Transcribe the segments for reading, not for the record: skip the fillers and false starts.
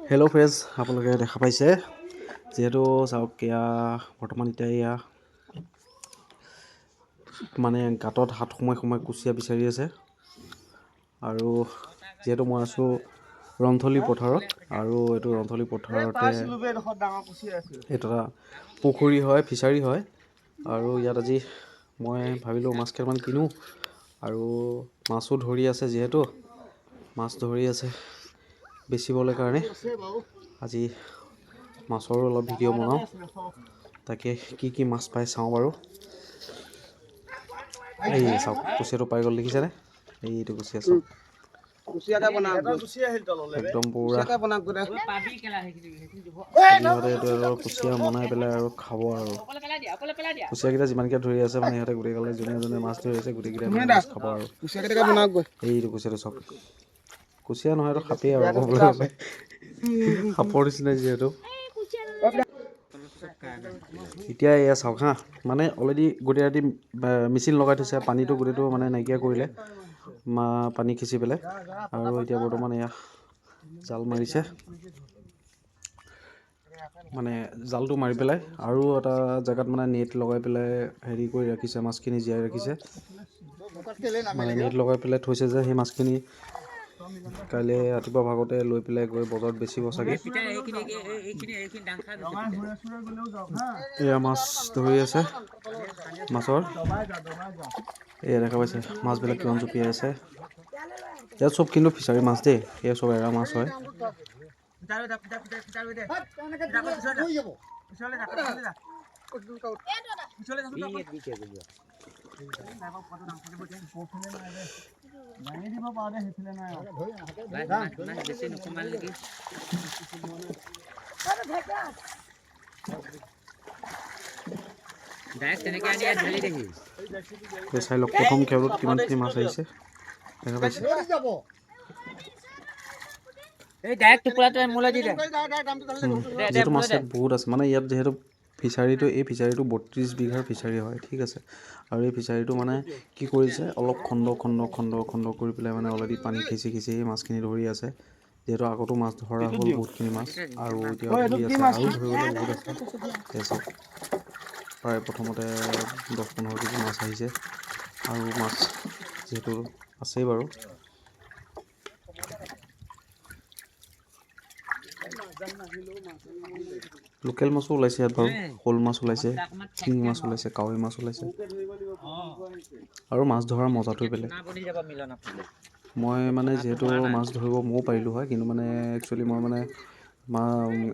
Hello' friends, আপোনালোকে দেখা পাইছে যিহেতু চাওক এয়া বৰ্তমান এতিয়া এয়া মানে গাঁতত হাত সোমাই কুচিয়া বিচাৰি আছে। আৰু যিহেতু মই আছোঁ ৰন্থলী পথাৰত, আৰু এইটো ৰন্থলী পথাৰতে এইটো এটা পুখুৰী হয়, ফিচাৰী হয়। আৰু ইয়াত আজি মই ভাবিলোঁ মাছ কেইটামান কিনো, আৰু মাছো ধৰি আছে, যিহেতু মাছ ধৰি আছে বেচিবলৈ কাৰণে। আজি মাছৰো অলপ ভিডিঅ' বনাওঁ, তাকে কি মাছ পাই চাওঁ বাৰু। এই চাওক কুচিয়াটো পাই গ'ল, দেখিছেনে? এইটো কুচিয়া চাওক, একদম পুৰা সিহঁতে কুচিয়া বনাই পেলাই আৰু খাব। আৰু কুচিয়াকেইটা যিমানকৈ ধৰি আছে মানে সিহঁতে গোটেইগালে যোনে যোনে মাছ ধৰি আছে গোটেইকেইটাই মাছ খাব। আৰু এইটো কুচিয়াটো চাওক, কুচিয়া নহয় এইটো সাপেই আৰু ক'বলৈ গ'লে, সাপৰ নিচিনা যিহেতু। এতিয়া এয়া চাওক হা, মানে অলৰেডি গোটেই ৰাতি মেচিন লগাই থৈছে, পানীটো গোটেইটো মানে নাইকিয়া কৰিলে, পানী সিঁচি পেলাই। আৰু এতিয়া বৰ্তমান এয়া জাল মাৰিছে, মানে জালটো মাৰি পেলাই আৰু এটা জেগাত মানে নেট লগাই পেলাই হেৰি কৰি ৰাখিছে, মাছখিনি জীয়াই ৰাখিছে। মানে নেট লগাই পেলাই থৈছে যে সেই মাছখিনি কাইলৈ ৰাতিপুৱা ভাগতে লৈ পেলাই গৈ বজাৰত বেচিব চাগে। এয়া মাছ ধৰি আছে, মাছৰ এয়া দেখা পাইছে মাছবিলাক কিমান জঁপিয়াই আছে। ইয়াত চব কিন্তু ফিচাৰী মাছ দেই, এয়া চব এৰা মাছ হয়। চাই লওক প্ৰথম খেলত কিমানখিনি মাছ আহিছে, দেখা পাইছে। যিহেতু মাছ ইয়াত বহুত আছে, মানে ইয়াত যিহেতু ফিচাৰীটো, এই ফিচাৰীটো 32 বিঘাৰ ফিচাৰী হয়, ঠিক আছে। আৰু এই ফিচাৰীটো মানে কি কৰিছে, অলপ খণ্ড কৰি পেলাই মানে অলৰেডি পানী সিঁচি সেই মাছখিনি ধৰি আছে। যিহেতু আগতো মাছ ধৰা হ'ল বহুতখিনি মাছ, আৰু এতিয়া ধৰি আছে, আৰু ধৰিবলৈ বহুত আছে। চাওক প্ৰায় প্ৰথমতে 10-15 কেজি মাছ আহিছে, আৰু মাছ যিহেতু আছেই বাৰু। লোকেল মাছো ওলাইছে ইয়াত বাৰু, শ'ল মাছ ওলাইছে, শিঙি মাছ ওলাইছে, কাৱৈ মাছ ওলাইছে। আৰু মাছ ধৰাৰ মজাটোৱে বেলেগ। মই মানে যিহেতু মাছ ধৰিব ময়ো পাৰিলোঁ হয়, কিন্তু মানে একচুৱেলি মই মানে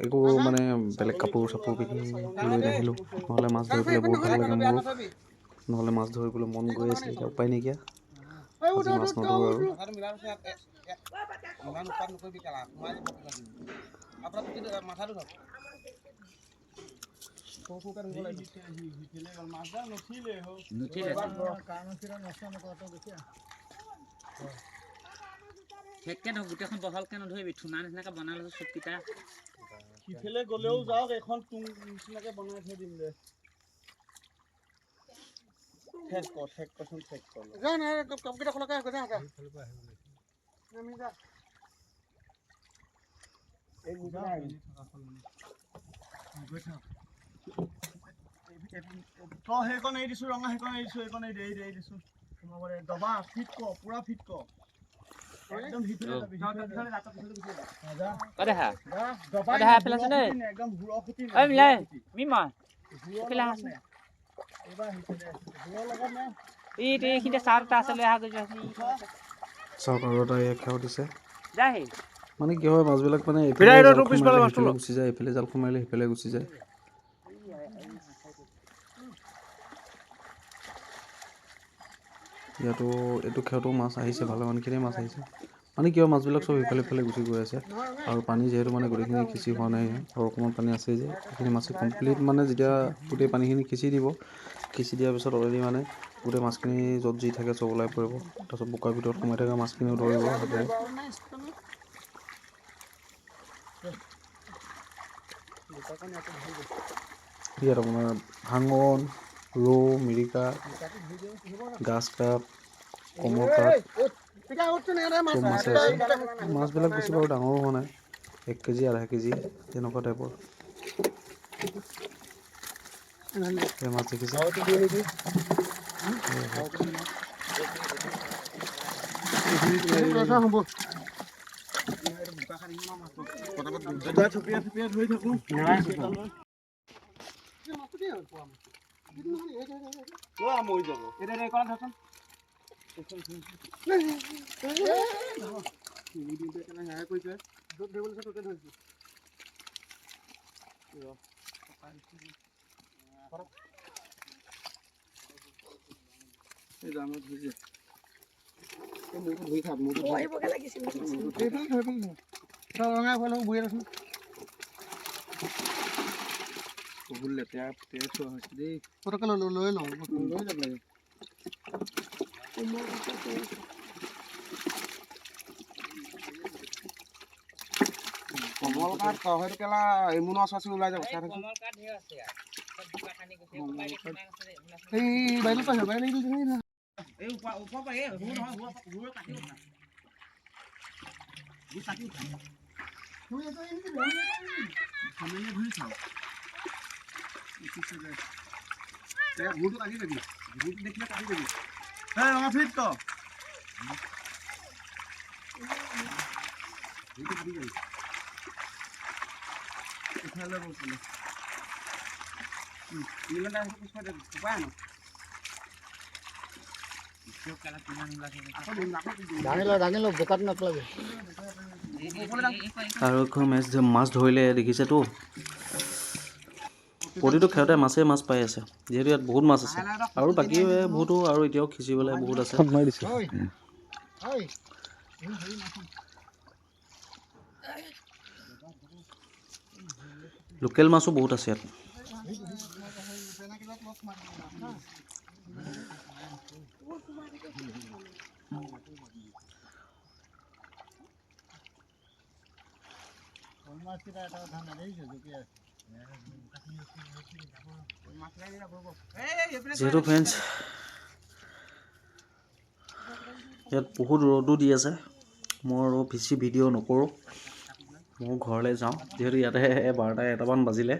একো মানে বেলেগ কাপোৰ চাপোৰ পিন্ধি লৈ নাহিলোঁ, নহ'লে মাছ ধৰিবলৈ বহুত ভাল লাগে মোৰো। নহ'লে মাছ ধৰিবলৈ মন গৈ আছিলে, এতিয়া উপায় নাইকিয়া, আজি মাছ নধৰোঁ আৰু। গোটেইখন বহলকে নধৰিবি, থুনা নিচিনাকে বনাই লৈছো চুককেইটা। সিফালে গ'লেও যাওক, এখন তুং নিচিনাকে বনাই থৈ দিম দে। সেইকণ এৰি দিছো, ৰঙা সেইকণ এৰি দিছো, এইকণ এৰি দিছো। দবা ফিট কৰ, পুৰা ফিট কৰ। একদম সিফালে যাবি, একদম হুৰৰ খুঁটি চাওক আৰু এটা এয়া খেও দিছে। মানে কি হয়, মাছবিলাক মানে এইফালে জালখন মাৰিলে সেইফালে গুচি যায়, এইফালে জালখন মাৰিলে সেইফালে গুচি যায়। ইয়াতো এইটো খেৰতো মাছ আহিছে, ভালেমানখিনিয়ে মাছ আহিছে। মানে কি হয়, মাছবিলাক চব ইফালে গুচি গৈ আছে, আৰু পানী যিহেতু মানে গোটেইখিনি সিঁচি হোৱা নাই, আৰু অকণমান পানী আছেই যে, সেইখিনি মাছে কমপ্লিট মানে যেতিয়া গোটেই পানীখিনি সিঁচি দিব, সিঁচি দিয়াৰ পিছত অলৰেডি মানে গোটেই মাছখিনি য'ত যি থাকে চব ওলাই পৰিব। তাৰপিছত বোকাৰ ভিতৰত সোমাই থকা মাছখিনিও ধৰিব হাতেৰে। ইয়াত আপোনাৰ ভাঙন, ৰৌ, মিৰিকা, গাছ কাপ, কমন কাপ, চব মাছে আছে। মাছবিলাক বেছি বাৰু ডাঙৰো হোৱা নাই, 1 কেজি আধা কেজি তেনেকুৱা টাইপৰ এই মাছ দেখিছে কমল কাঠ হয়তো কেলা এমুনো আছে ওলাই যাব চাই কমল কাঠ ঢেৰ আছে ইয়াত চব বোকা খান্দি গৈছে কোপাই কিমান আছে এই বাইলে পাছে বাইলে এই ওপৰ পৰা এই হুৰ নহয় হুৰ কাটি উঠা হুৰ কাটি উঠা সামান্য ধৰি চাও হুৰটো কাটি দিবি হুৰটো দেখিলে কাটি দিবি এই ৰঙা ফিট ক হুৰটো কাটি দিবি উঠালে বলছিলে মিলনটা পুষ্পা দে উপায় আনো আৰু এখন মাছ ধৰিলে দেখিছেতো প্ৰতিটো খেৰতে মাছে মাছ পাই আছে যিহেতু ইয়াত বহুত মাছ আছে আৰু বাকী বহুতো আৰু এতিয়াও খিচিবলৈ বহুত আছে লোকেল মাছো বহুত আছে ইয়াত যিহেতু ফ্ৰেণ্ডছ ইয়াত বহুত ৰ'দো দি আছে মই আৰু বেছি ভিডিঅ' নকৰোঁ মই ঘৰলৈ যাওঁ যিহেতু ইয়াতে 12টা 1টামান বাজিলে